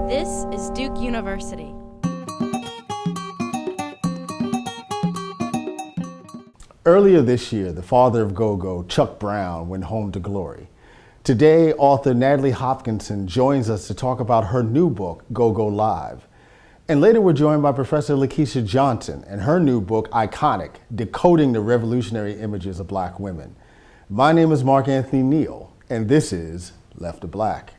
This is Duke University. Earlier this year, the father of go-go, Chuck Brown, went home to glory. Today, author Natalie Hopkinson joins us to talk about her new book, Go-Go Live. And later we're joined by Professor Lakesia Johnson and her new book, Iconic, Decoding the Revolutionary Images of Black Women. My name is Anthony Neal, and this is Left of Black.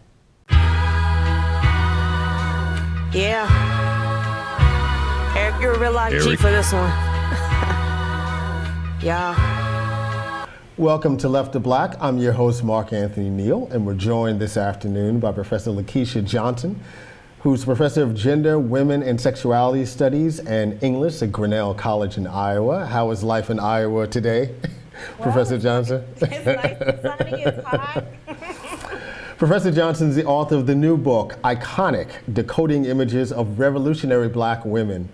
Yeah. Eric, you're a real life G for this one. Yeah. Welcome to Left of Black. I'm your host, Anthony Neal, and we're joined this afternoon by Professor Lakesia Johnson, who's Professor of Gender, Women, and Sexuality Studies and English at Grinnell College in Iowa. How is life in Iowa today, well, Professor Johnson? It's nice and sunny, it's hot. Professor Johnson is the author of the new book, Iconic, Decoding Images of Revolutionary Black Women.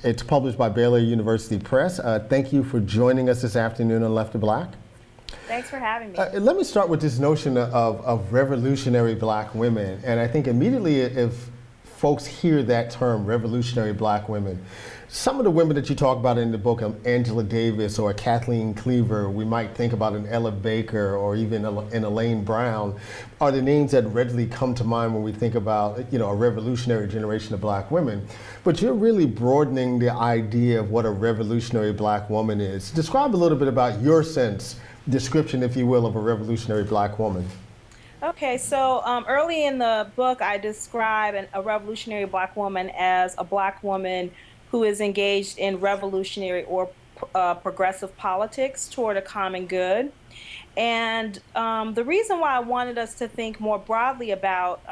It's published by Baylor University Press. Thank you for joining us this afternoon on Left of Black. Thanks for having me. Let me start with this notion of revolutionary black women. And I think immediately if folks hear that term, revolutionary black women, some of the women that you talk about in the book, Angela Davis or Kathleen Cleaver, we might think about an Ella Baker or even an Elaine Brown, are the names that readily come to mind when we think about, a revolutionary generation of black women. But you're really broadening the idea of what a revolutionary black woman is. Describe a little bit about your description, if you will, of a revolutionary black woman. Okay, so early in the book, I describe a revolutionary black woman as a black woman who is engaged in revolutionary or progressive politics toward a common good. And the reason why I wanted us to think more broadly about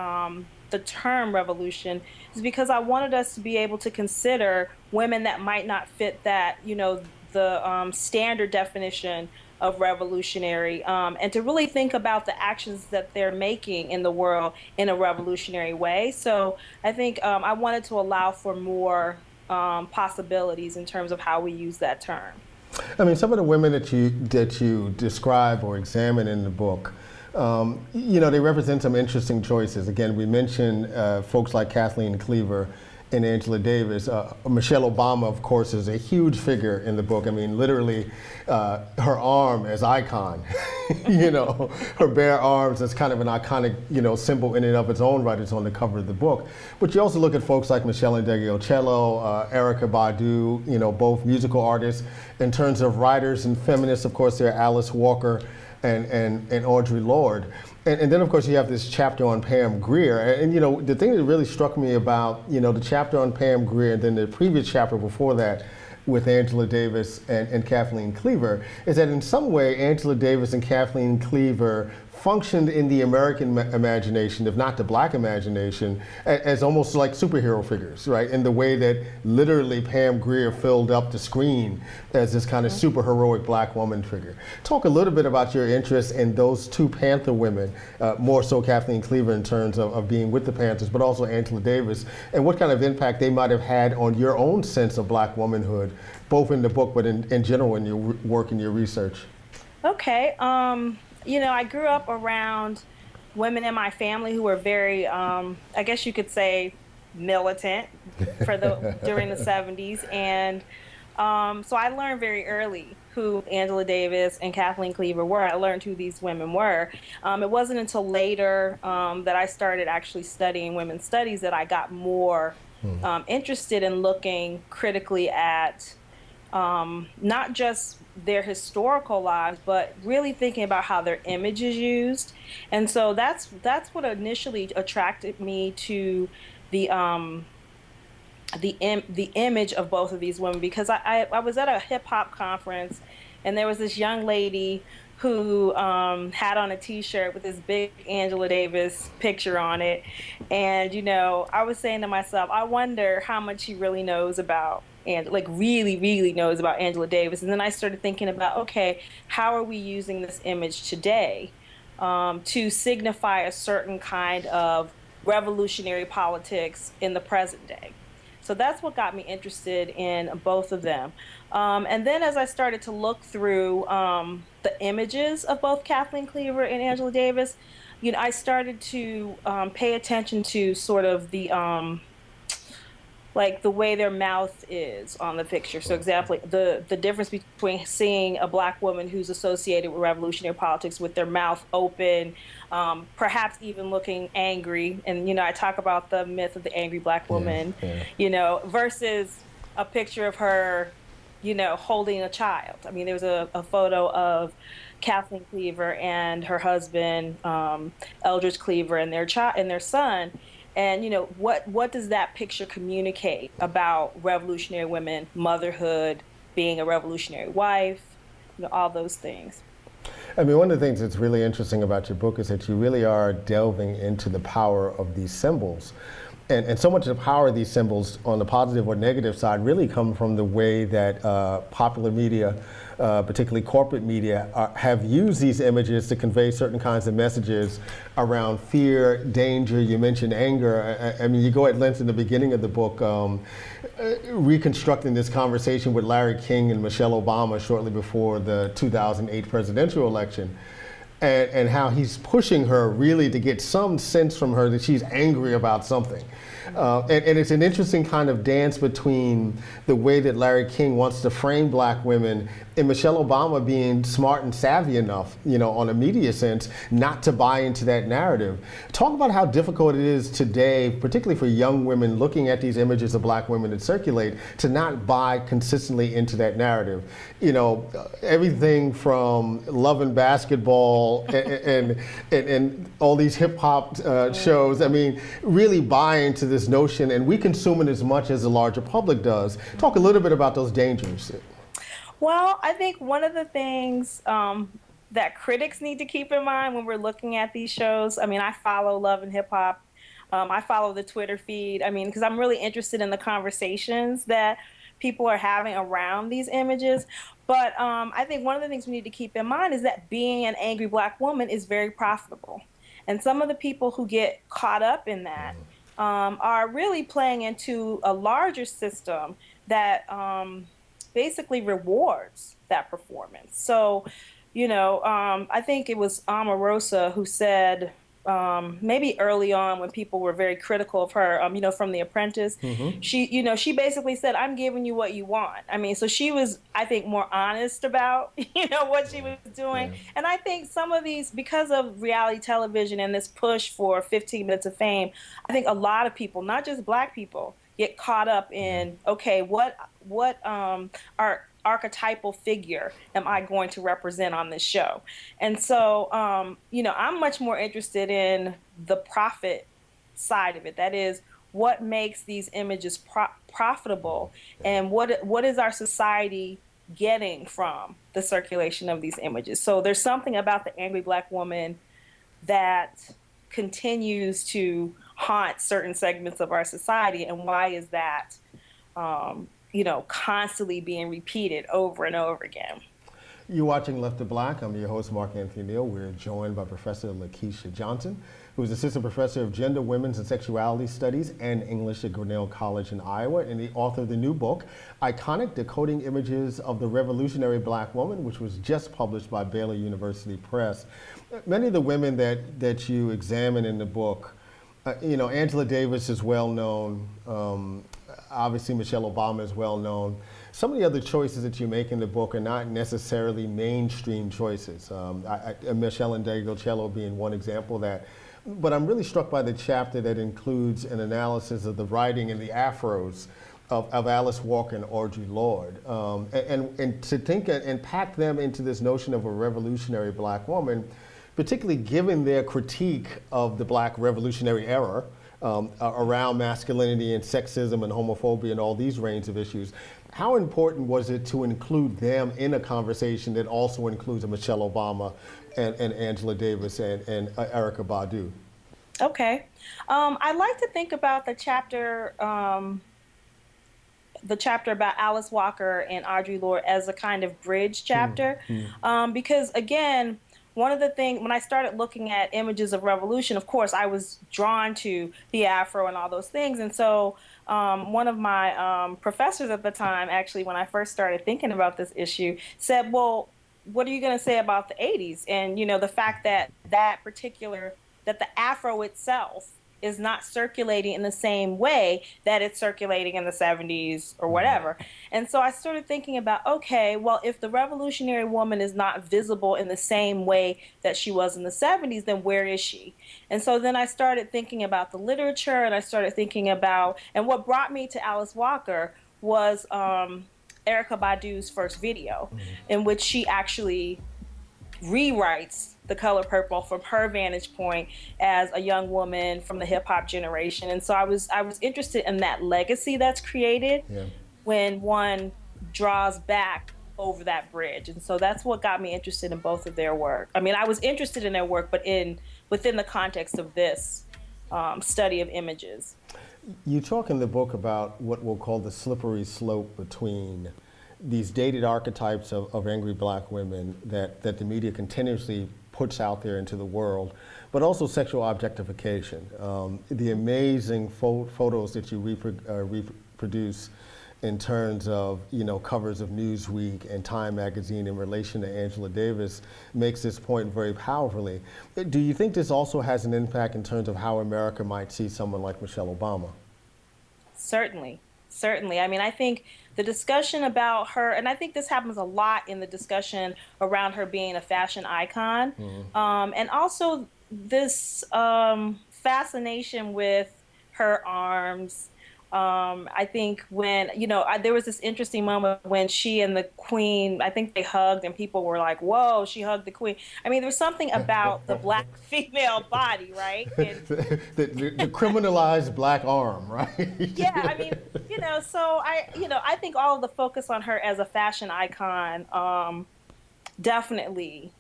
the term revolution is because I wanted us to be able to consider women that might not fit that, the standard definition of revolutionary, and to really think about the actions that they're making in the world in a revolutionary way. So I think I wanted to allow for more possibilities in terms of how we use that term. I mean, some of the women that you describe or examine in the book, they represent some interesting choices. Again, we mentioned folks like Kathleen Cleaver and Angela Davis. Michelle Obama, of course, is a huge figure in the book. I mean, literally, her arm as icon, her bare arms as kind of an iconic, symbol in and of its own right. It's on the cover of the book. But you also look at folks like Michelle Ndegeocello, Erykah Badu, both musical artists. In terms of writers and feminists, of course, there are Alice Walker and Audre Lorde. And then, of course, you have this chapter on Pam Grier. And, the thing that really struck me about, the chapter on Pam Grier and then the previous chapter before that with Angela Davis and Kathleen Cleaver is that in some way, Angela Davis and Kathleen Cleaver functioned in the American imagination, if not the black imagination, as almost like superhero figures, right? In the way that literally Pam Grier filled up the screen as this kind of super heroic black woman figure. Talk a little bit about your interest in those two Panther women, more so Kathleen Cleaver in terms of being with the Panthers, but also Angela Davis, and what kind of impact they might have had on your own sense of black womanhood, both in the book, but in general in your work and your research. Okay. I grew up around women in my family who were very, I guess you could say, militant during the 70s. And so I learned very early who Angela Davis and Kathleen Cleaver were. I learned who these women were. It wasn't until later that I started actually studying women's studies that I got more interested in looking critically at not just their historical lives, but really thinking about how their image is used. And so that's what initially attracted me to the image of both of these women, because I was at a hip hop conference and there was this young lady who had on a t-shirt with this big Angela Davis picture on it. And, I was saying to myself, I wonder how much she really knows about and really knows about Angela Davis. And then I started thinking about, okay, how are we using this image today to signify a certain kind of revolutionary politics in the present day? So that's what got me interested in both of them. And then as I started to look through the images of both Kathleen Cleaver and Angela Davis, I started to pay attention to sort of the like the way their mouth is on the picture. So example, the difference between seeing a black woman who's associated with revolutionary politics with their mouth open, perhaps even looking angry. And, I talk about the myth of the angry black Yeah, woman, yeah. versus a picture of her, holding a child. I mean, there was a photo of Kathleen Cleaver and her husband, Eldridge Cleaver, and their son. And what does that picture communicate about revolutionary women, motherhood, being a revolutionary wife, all those things. I mean, one of the things that's really interesting about your book is that you really are delving into the power of these symbols. And so much of the power of these symbols on the positive or negative side really come from the way that popular media, particularly corporate media, have used these images to convey certain kinds of messages around fear, danger. You mentioned anger. I mean, you go at length in the beginning of the book reconstructing this conversation with Larry King and Michelle Obama shortly before the 2008 presidential election. And how he's pushing her really to get some sense from her that she's angry about something. And it's an interesting kind of dance between the way that Larry King wants to frame black women and Michelle Obama being smart and savvy enough, on a media sense, not to buy into that narrative. Talk about how difficult it is today, particularly for young women looking at these images of black women that circulate, to not buy consistently into that narrative. Everything from Love and Basketball and all these hip hop shows, I mean, really buy into this notion, and we consume it as much as the larger public does. Talk a little bit about those dangers. Well, I think one of the things that critics need to keep in mind when we're looking at these shows, I mean, I follow Love and Hip Hop. I follow the Twitter feed. I mean, because I'm really interested in the conversations that people are having around these images. But I think one of the things we need to keep in mind is that being an angry black woman is very profitable. And some of the people who get caught up in that are really playing into a larger system that basically rewards that performance. So, I think it was Omarosa who said, maybe early on when people were very critical of her, from The Apprentice, she basically said, "I'm giving you what you want." I mean, so she was, I think, more honest about, what she was doing. Yeah. And I think some of these, because of reality television and this push for 15 minutes of fame, I think a lot of people, not just black people, get caught up in, okay, what archetypal figure am I going to represent on this show? And so, I'm much more interested in the profit side of it. That is, what makes these images profitable, and what is our society getting from the circulation of these images? So there's something about the angry black woman that continues to haunt certain segments of our society, and why is that constantly being repeated over and over again? You're watching Left to Black. I'm your host, Mark Anthony Neal. We're joined by Professor Lakesia Johnson, who is Assistant Professor of Gender, Women's, and Sexuality Studies and English at Grinnell College in Iowa, and the author of the new book, Iconic: Decoding Images of the Revolutionary Black Woman, which was just published by Baylor University Press. Many of the women that you examine in the book, Angela Davis is well known. Obviously, Michelle Obama is well known. Some of the other choices that you make in the book are not necessarily mainstream choices. Michelle Ndegeocello being one example of that. But I'm really struck by the chapter that includes an analysis of the writing and the afros of Alice Walker and Audre Lorde, and to think and pack them into this notion of a revolutionary black woman, particularly given their critique of the black revolutionary era around masculinity and sexism and homophobia and all these range of issues. How important was it to include them in a conversation that also includes a Michelle Obama and Angela Davis and Erykah Badu? Okay. I like to think about the chapter about Alice Walker and Audre Lorde as a kind of bridge chapter, because again, one of the things, when I started looking at images of revolution, of course, I was drawn to the Afro and all those things. And so one of my professors at the time, actually, when I first started thinking about this issue, said, well, what are you going to say about the 80s? And, the fact that that particular that the afro itself is not circulating in the same way that it's circulating in the 70s or whatever. And so I started thinking about, okay, well, if the revolutionary woman is not visible in the same way that she was in the 70s, then where is she? And so then I started thinking about the literature, and I started thinking about, and what brought me to Alice Walker was Erykah Badu's first video, in which she actually rewrites The Color Purple from her vantage point as a young woman from the hip hop generation. And so I was interested in that legacy that's created when one draws back over that bridge. And so that's what got me interested in both of their work. I mean, I was interested in their work, but within the context of this study of images. You talk in the book about what we'll call the slippery slope between these dated archetypes of angry black women that the media continuously puts out there into the world, but also sexual objectification. The amazing photos that you reproduce in terms of, you know, covers of Newsweek and Time magazine in relation to Angela Davis makes this point very powerfully. Do you think this also has an impact in terms of how America might see someone like Michelle Obama? Certainly. Certainly. I mean, I think the discussion about her, and I think this happens a lot in the discussion around her being a fashion icon, and also this fascination with her arms. I think when, you know, there was this interesting moment when she and the Queen, I think they hugged, and people were like, whoa, she hugged the Queen. I mean, there's something about the black female body, right? And the criminalized black arm, right? yeah, I mean, you know, so I think all of the focus on her as a fashion icon, definitely,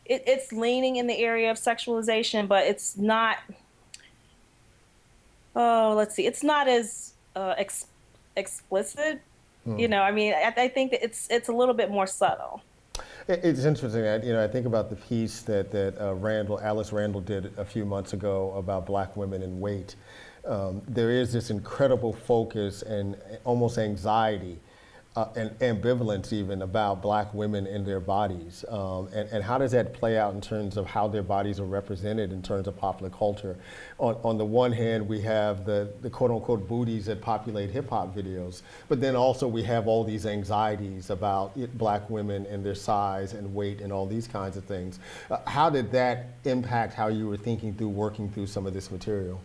it's leaning in the area of sexualization, but it's not, it's not as explicit. You know, I mean, I think that it's a little bit more subtle. It's interesting that, you know, I think about the piece that Alice Randall did a few months ago about black women and weight. There is this incredible focus and almost anxiety and ambivalence even about black women and their bodies. And how does that play out in terms of how their bodies are represented in terms of popular culture? On the one hand, we have the quote unquote booties that populate hip hop videos, but then also we have all these anxieties about black women and their size and weight and all these kinds of things. How did that impact how you were thinking through working through some of this material?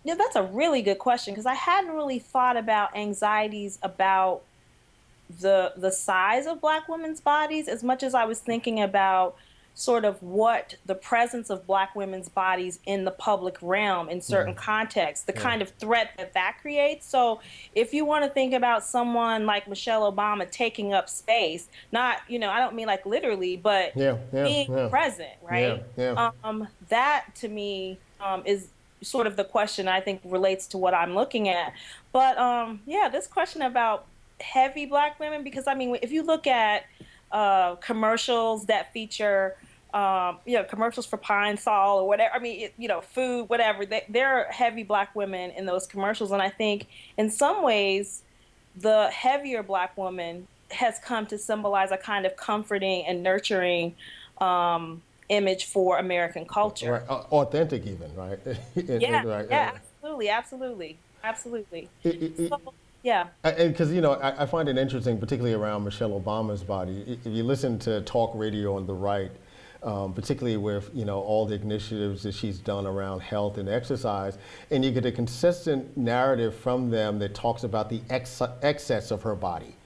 That's a really good question, because I hadn't really thought about anxieties about the size of black women's bodies as much as I was thinking about sort of what the presence of black women's bodies in the public realm in certain contexts, the kind of threat that creates. So if you want to think about someone like Michelle Obama taking up space, not, you know, I don't mean like literally, but being present, right? That to me is sort of the question I think relates to what I'm looking at. But this question about heavy black women, because I mean, if you look at commercials that feature, commercials for Pine Sol or whatever, I mean, food, whatever, there are heavy black women in those commercials. And I think in some ways, the heavier black woman has come to symbolize a kind of comforting and nurturing image for American culture. Right. Authentic even, right? Absolutely. Because, you know, I find it interesting, particularly around Michelle Obama's body. If you listen to talk radio on the right, particularly with, you know, all the initiatives that she's done around health and exercise, and you get a consistent narrative from them that talks about the excess of her body.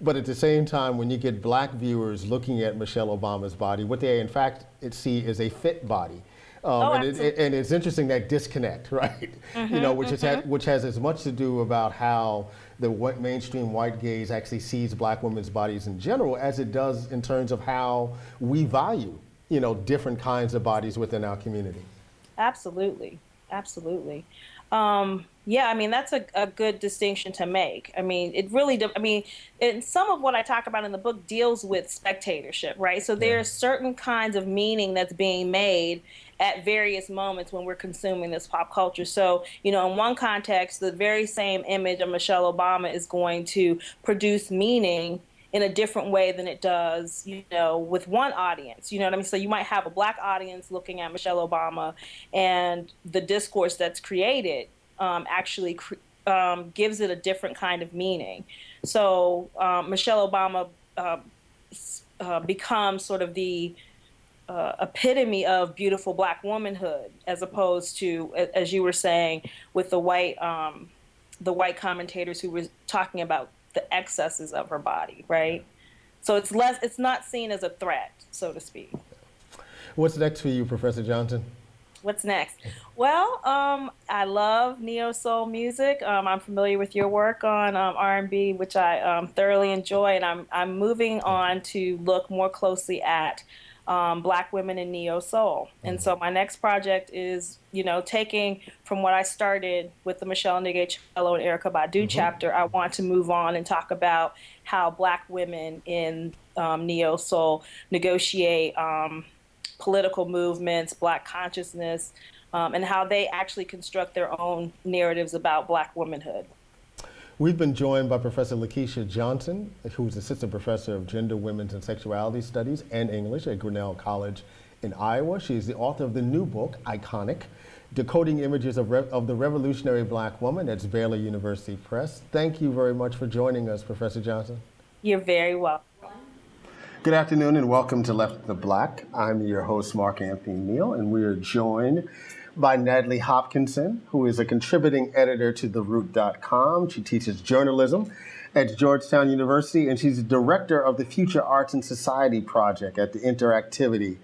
But at the same time, when you get black viewers looking at Michelle Obama's body, what they in fact see is a fit body. And it's interesting, that disconnect, right? You know, which has as much to do about how the mainstream white gaze actually sees black women's bodies in general as it does in terms of how we value, you know, different kinds of bodies within our community. Absolutely. I mean, that's a good distinction to make. I mean, it really, and some of what I talk about in the book deals with spectatorship, right? So there's certain kinds of meaning that's being made at various moments when we're consuming this pop culture. So, you know, in one context, the very same image of Michelle Obama is going to produce meaning in a different way than it does, with one audience. You know what I mean? So you might have a Black audience looking at Michelle Obama, and the discourse that's created actually gives it a different kind of meaning. So Michelle Obama becomes sort of the epitome of beautiful Black womanhood, as opposed to, as you were saying, with the white commentators who were talking about the excesses of her body, right? So it's not seen as a threat, so to speak. What's next for you, Professor Johnson? What's next? Well, I love neo-soul music. I'm familiar with your work on R&B, which I thoroughly enjoy, and I'm moving on to look more closely at Black women in neo-soul. And so my next project is, taking from what I started with the Michelle Nigga-Cello and Erykah Badu chapter, I want to move on and talk about how Black women in neo-soul negotiate political movements, Black consciousness, and how they actually construct their own narratives about Black womanhood. We've been joined by Professor Lakesia Johnson, who's Assistant Professor of Gender, Women's, and Sexuality Studies and English at Grinnell College in Iowa. She is the author of the new book, Iconic, Decoding Images of the Revolutionary Black Woman. That's Baylor University Press. Thank you very much for joining us, Professor Johnson. You're very welcome. Good afternoon and welcome to Left of the Black. I'm your host, Mark Anthony Neal, and we are joined by Natalie Hopkinson, who is a contributing editor to TheRoot.com. She teaches journalism at Georgetown University, and she's the director of the Future Arts and Society Project at the Interactivity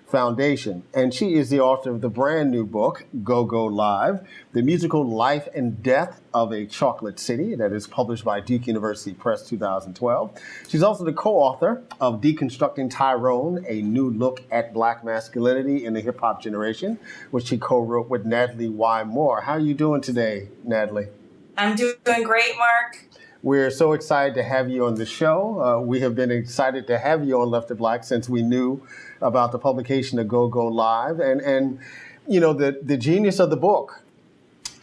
Foundation. And she is the author of the brand new book, Go Go Live, The Musical Life and Death of a Chocolate City, that is published by Duke University Press 2012. She's also the co-author of Deconstructing Tyrone, A New Look at Black Masculinity in the Hip Hop Generation, which she co-wrote with Natalie Y. Moore. How are you doing today, Natalie? I'm doing great, Mark. We're so excited to have you on the show. We have been excited to have you on Left of Black since we knew about the publication of Go Go Live. And the genius of the book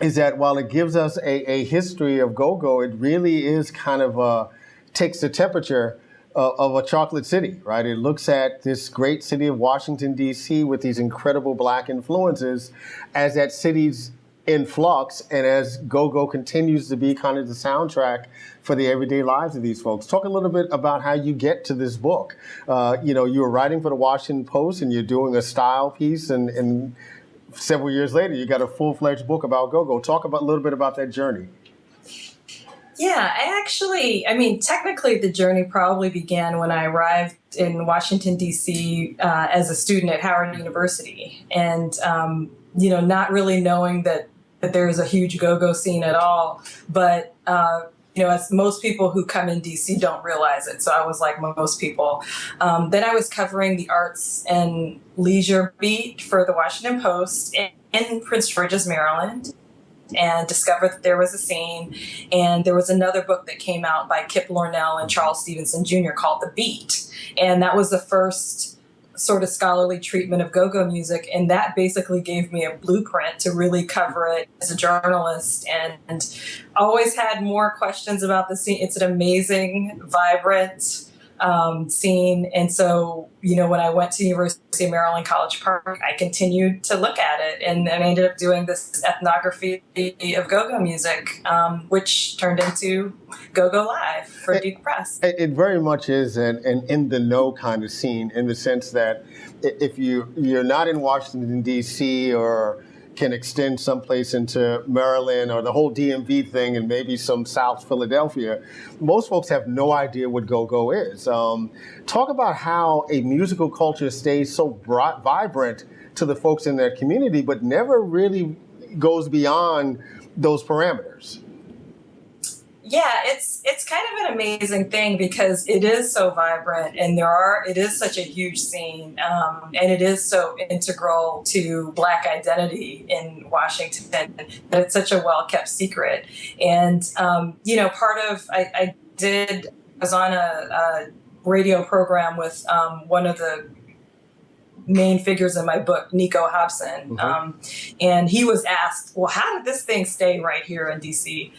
is that while it gives us a history of go-go, it really is kind of takes the temperature of a chocolate city, right? It looks at this great city of Washington, D.C. with these incredible Black influences as that city's in flux, and as go-go continues to be kind of the soundtrack for the everyday lives of these folks. Talk a little bit about how you get to this book. You were writing for the Washington Post and you're doing a style piece, and several years later you got a full-fledged book about go-go. Talk a little bit about that journey. Yeah, technically the journey probably began when I arrived in Washington, D.C. As a student at Howard University, and not really knowing that there is a huge go-go scene at all. But, as most people who come in D.C. don't realize it. So I was like most people. Then I was covering the arts and leisure beat for the Washington Post in Prince George's, Maryland, and discovered that there was a scene. And there was another book that came out by Kip Lornell and Charles Stevenson Jr. called The Beat. And that was the first sort of scholarly treatment of go-go music, and that basically gave me a blueprint to really cover it as a journalist, and always had more questions about the scene. It's an amazing, vibrant scene, and so when I went to University of Maryland College Park, I continued to look at it, and I ended up doing this ethnography of go-go music, which turned into Go Go Live for Duke Press. It very much is an in the know kind of scene, in the sense that if you're not in Washington, D.C., or can extend someplace into Maryland or the whole DMV thing and maybe some South Philadelphia, most folks have no idea what go-go is. Talk about how a musical culture stays so vibrant to the folks in that community, but never really goes beyond those parameters. Yeah, it's kind of an amazing thing because it is so vibrant, and it is such a huge scene, and it is so integral to Black identity in Washington that it's such a well-kept secret. And, I was on a radio program with one of the main figures in my book, Nico Hobson, and he was asked, well, how did this thing stay right here in D.C.?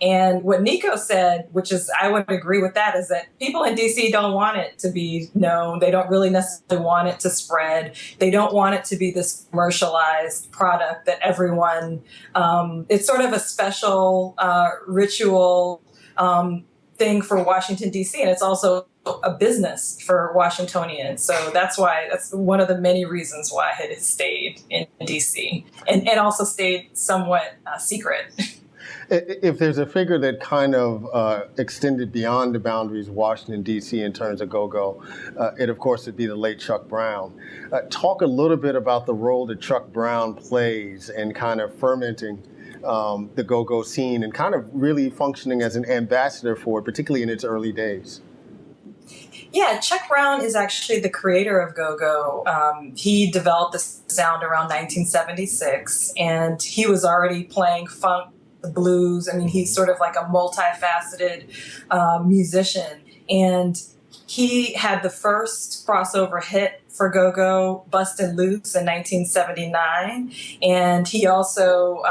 And what Nico said, which is, I would agree with that, is that people in DC don't want it to be known. They don't really necessarily want it to spread. They don't want it to be this commercialized product that everyone, it's sort of a special ritual thing for Washington, DC. And it's also a business for Washingtonians. So that's one of the many reasons why it has stayed in DC and also stayed somewhat secret. If there's a figure that kind of extended beyond the boundaries of Washington, D.C. in terms of go-go, it, of course, would be the late Chuck Brown. Talk a little bit about the role that Chuck Brown plays in kind of fermenting the go-go scene and kind of really functioning as an ambassador for it, particularly in its early days. Yeah, Chuck Brown is actually the creator of go-go. He developed the sound around 1976, and he was already playing funk, the blues. I mean, he's sort of like a multifaceted musician. And he had the first crossover hit for go-go, Bustin' Loose, in 1979. And he also,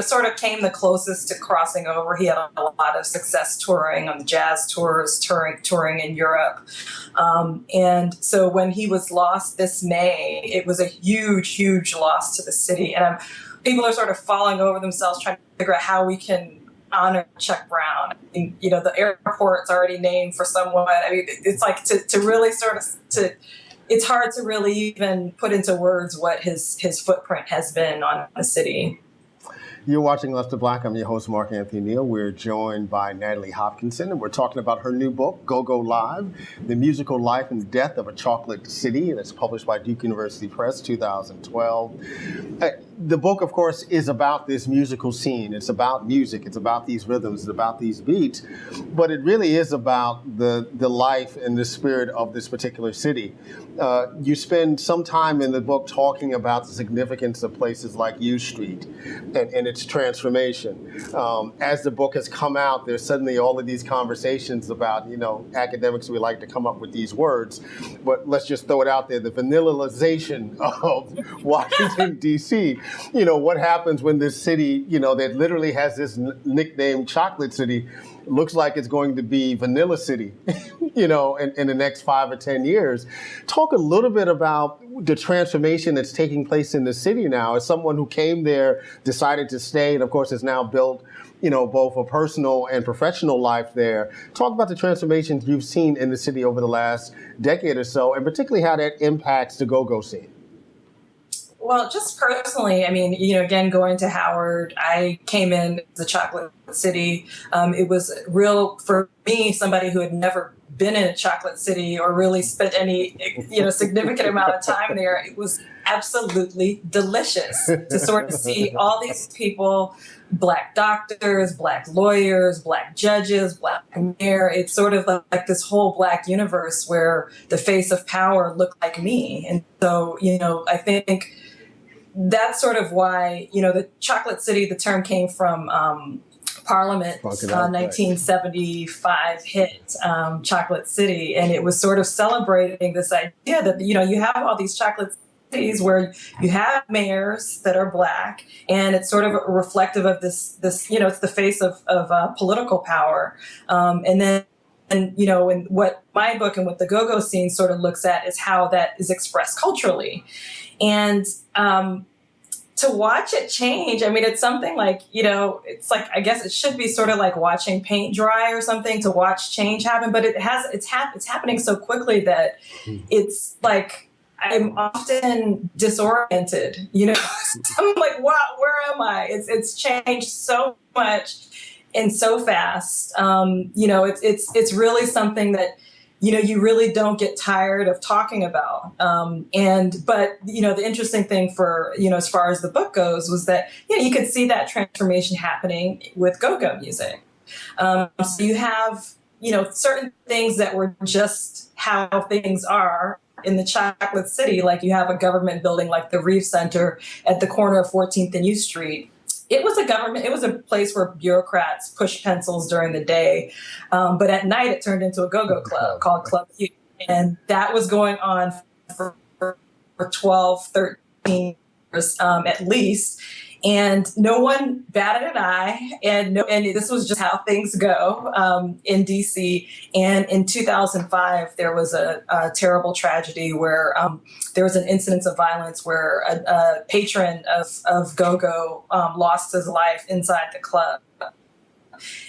sort of came the closest to crossing over. He had a lot of success touring on the jazz tours, touring in Europe. And so when he was lost this May, it was a huge, huge loss to the city. And people are sort of falling over themselves trying to figure out how we can honor Chuck Brown. And, the airport's already named for someone. I mean, it's like to really it's hard to really even put into words what his footprint has been on the city. You're watching Left to Black. I'm your host, Mark Anthony Neal. We're joined by Natalie Hopkinson, and we're talking about her new book, Go-Go Live, The Musical Life and Death of a Chocolate City, and it's published by Duke University Press, 2012. The book, of course, is about this musical scene. It's about music. It's about these rhythms. It's about these beats. But it really is about the life and the spirit of this particular city. You spend some time in the book talking about the significance of places like U Street and its transformation. As the book has come out, there's suddenly all of these conversations about, academics, we like to come up with these words, but let's just throw it out there, the vanillization of Washington, D.C. What happens when this city, that literally has this nickname Chocolate City, looks like it's going to be Vanilla City, in the next 5 or 10 years. Talk a little bit about the transformation that's taking place in the city now. As someone who came there, decided to stay, and of course has now built, both a personal and professional life there. Talk about the transformations you've seen in the city over the last decade or so, and particularly how that impacts the go-go scene. Well, just personally, I mean, again, going to Howard, I came in as a chocolate city. It was real, for me, somebody who had never been in a chocolate city or really spent any, significant amount of time there. It was absolutely delicious to sort of see all these people, Black doctors, Black lawyers, Black judges, Black mayor. It's sort of like this whole Black universe where the face of power looked like me. And so, I think that's sort of why, the Chocolate City, the term came from Parliament's 1975 hit, Chocolate City. And it was sort of celebrating this idea that, you have all these chocolate cities where you have mayors that are Black, and it's sort of reflective of this, it's the face of political power. And what my book and what the go-go scene sort of looks at is how that is expressed culturally. And to watch it change, I mean, it's something like, it's like, I guess it should be sort of like watching paint dry or something to watch change happen. But it's happening so quickly that it's like I'm often disoriented. I'm like, wow, where am I? It's changed so much and so fast. It's really something that you really don't get tired of talking about. But the interesting thing for, as far as the book goes was that, you could see that transformation happening with go-go music. So you have, certain things that were just how things are in the Chocolate City. Like you have a government building like the Reeve Center at the corner of 14th and U Street. It was a place where bureaucrats pushed pencils during the day. But at night, it turned into a go-go club called Club Q. And that was going on for 12, 13 years at least. And no one batted an eye, and this was just how things go in DC. And in 2005, there was a terrible tragedy where there was an incidence of violence where a patron of go-go lost his life inside the club.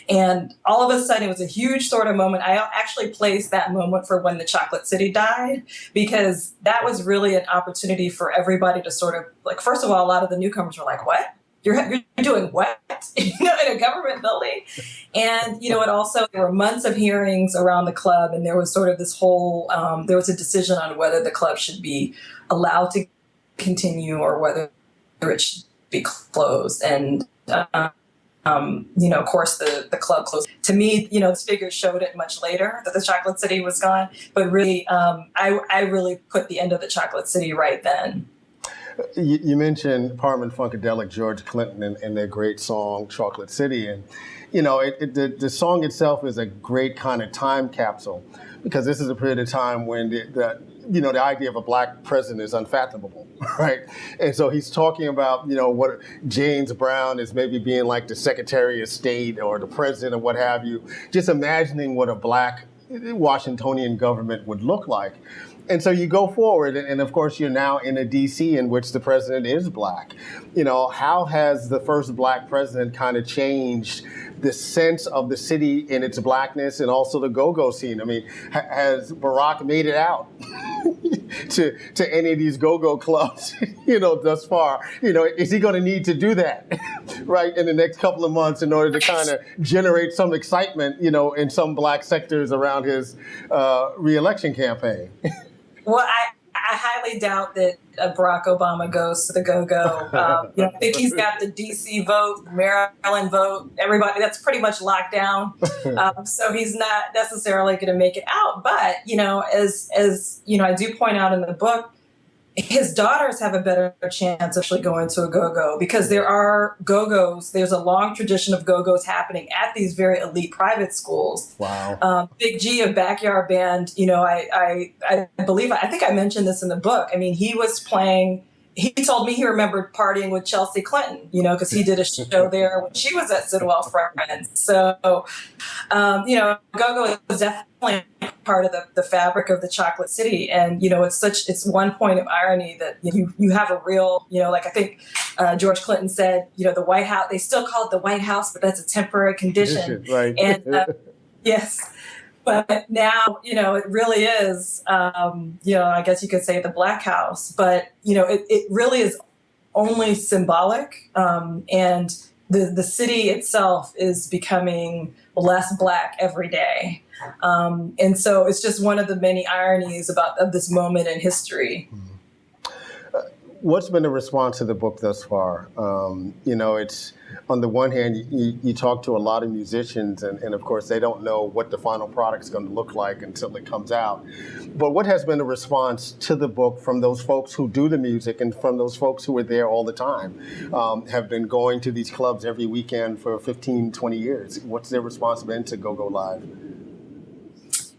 And all of a sudden, it was a huge sort of moment. I actually placed that moment for when the Chocolate City died, because that was really an opportunity for everybody to sort of, like, first of all, a lot of the newcomers were like, what? You're doing what? In a government building? And, it also, there were months of hearings around the club, and there was sort of this whole, there was a decision on whether the club should be allowed to continue or whether it should be closed. And, of course, the club closed. To me, this figure showed it much later that the Chocolate City was gone. But really, I really put the end of the Chocolate City right then. You mentioned Parliament Funkadelic, George Clinton, and their great song, Chocolate City. And, the song itself is a great kind of time capsule, because this is a period of time when the idea of a black president is unfathomable, right? And so he's talking about, what James Brown is maybe being like the Secretary of State or the president or what have you, just imagining what a black Washingtonian government would look like. And so you go forward, and of course you're now in a DC in which the president is black. How has the first black president kind of changed the sense of the city in its blackness and also the go-go scene? I mean, has Barack made it out to any of these go-go clubs, thus far? Is he going to need to do that, right, in the next couple of months in order to kind of generate some excitement, in some black sectors around his re-election campaign? Well, I highly doubt that Barack Obama goes to the go-go. I think he's got the D.C. vote, Maryland vote, everybody. That's pretty much locked down. So he's not necessarily going to make it out. But, as I do point out in the book, his daughters have a better chance of actually going to a go-go, because there are go-go's. There's a long tradition of go-go's happening at these very elite private schools. Wow. Big G of Backyard Band, I believe, I think I mentioned this in the book. I mean, he was playing, he told me he remembered partying with Chelsea Clinton, because he did a show there when she was at Sidwell Friends. So, go-go is definitely part of the fabric of the Chocolate City. And, it's one point of irony that you have a real, like I think George Clinton said, the White House, they still call it the White House, but that's a temporary condition. Right. And yes. But now, it really is, I guess you could say the Black House, but, it really is only symbolic. And the city itself is becoming less black every day. And so it's just one of the many ironies of this moment in history. What's been the response to the book thus far? It's, on the one hand, you talk to a lot of musicians, and of course they don't know what the final product is going to look like until it comes out. But what has been the response to the book from those folks who do the music and from those folks who are there all the time, have been going to these clubs every weekend for 15, 20 years? What's their response been to Go Go Live?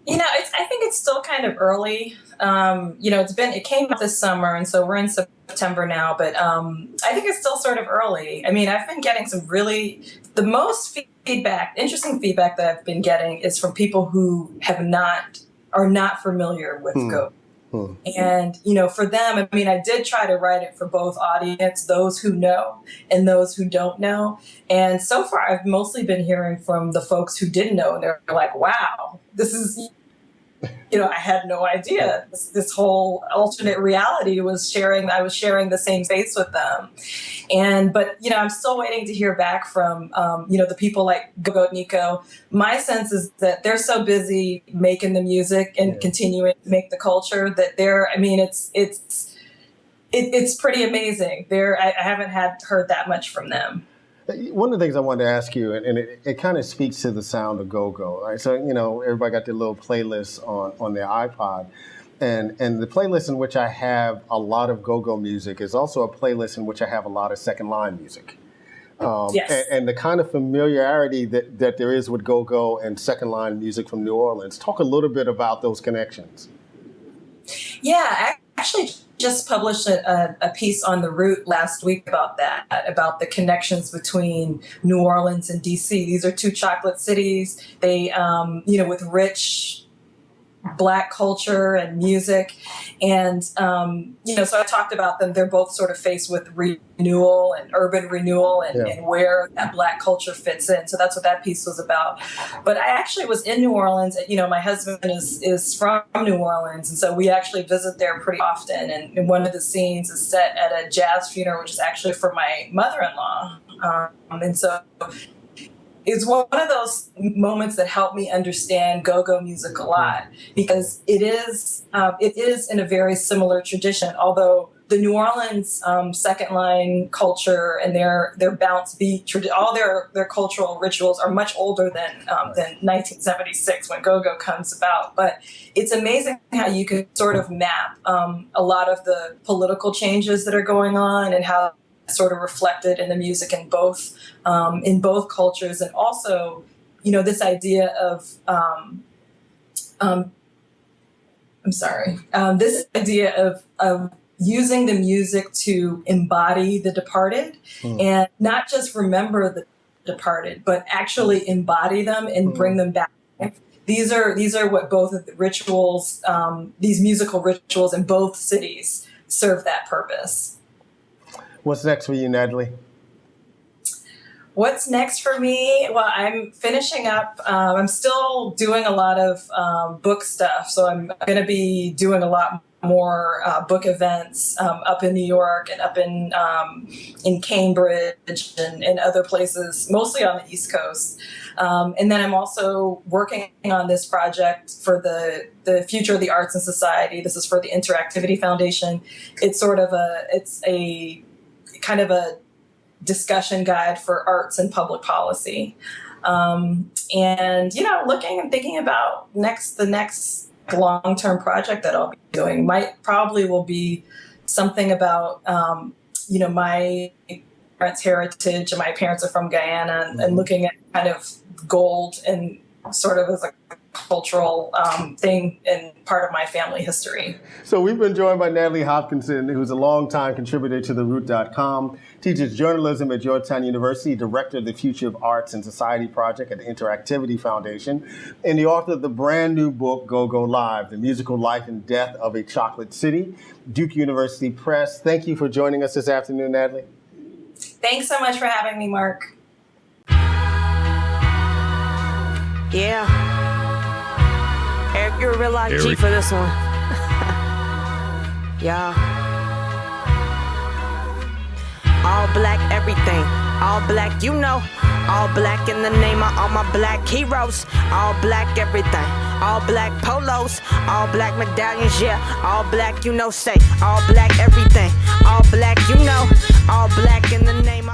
I think it's still kind of early. It came out this summer, and so we're in September now, but I think it's still sort of early. I mean, I've been getting the most interesting feedback that I've been getting is from people who are not familiar with Go. And, for them, I did try to write it for both audience, those who know and those who don't know. And so far, I've mostly been hearing from the folks who didn't know. And they're like, wow, this is, I had no idea. This whole alternate reality I was sharing the same space with them. But I'm still waiting to hear back from, the people like Go Nico. My sense is that they're so busy making the music and continuing to make the culture that it's pretty amazing. I haven't heard that much from them. One of the things I wanted to ask you, and it kind of speaks to the sound of go-go, right? So, everybody got their little playlists on their iPod. And the playlist in which I have a lot of go-go music is also a playlist in which I have a lot of second line music. Yes. And the kind of familiarity that there is with go-go and second line music from New Orleans. Talk a little bit about those connections. Yeah, actually, just published a piece on The Root last week about that, about the connections between New Orleans and DC. These are two chocolate cities. They, with rich Black culture and music. And, so I talked about them. They're both sort of faced with renewal and urban renewal and where that Black culture fits in. So that's what that piece was about. But I actually was in New Orleans. My husband is from New Orleans. And so we actually visit there pretty often. And one of the scenes is set at a jazz funeral, which is actually for my mother-in-law. And so it's one of those moments that helped me understand go-go music a lot, because it is in a very similar tradition, although the New Orleans second line culture and their bounce beat, all their cultural rituals are much older than 1976 when go-go comes about. But it's amazing how you can sort of map a lot of the political changes that are going on and how sort of reflected in the music in both cultures. And also, this idea of this idea of using the music to embody the departed and not just remember the departed, but actually embody them and bring them back. These are what both of the rituals, these musical rituals in both cities serve that purpose. What's next for you, Natalie? What's next for me? Well, I'm finishing up. I'm still doing a lot of book stuff. So I'm going to be doing a lot more book events up in New York and up in Cambridge and other places, mostly on the East Coast. And then I'm also working on this project for the Future of the Arts and Society. This is for the Interactivity Foundation. It's a kind of a discussion guide for arts and public policy. Looking and thinking about the next long-term project that I'll be doing probably will be something about, my parents' heritage, and my parents are from Guyana, and looking at kind of gold and sort of as a cultural thing and part of my family history. So we've been joined by Natalie Hopkinson, who's a longtime contributor to TheRoot.com, teaches journalism at Georgetown University, director of the Future of Arts and Society Project at the Interactivity Foundation, and the author of the brand new book, Go Go Live, The Musical Life and Death of a Chocolate City, Duke University Press. Thank you for joining us this afternoon, Natalie. Thanks so much for having me, Mark. Yeah. Eric, you're a real life G for this one. Yeah. All black everything. All black, All black in the name of all my black heroes. All black everything. All black polos. All black medallions, yeah. All black, say. All black everything. All black, All black in the name of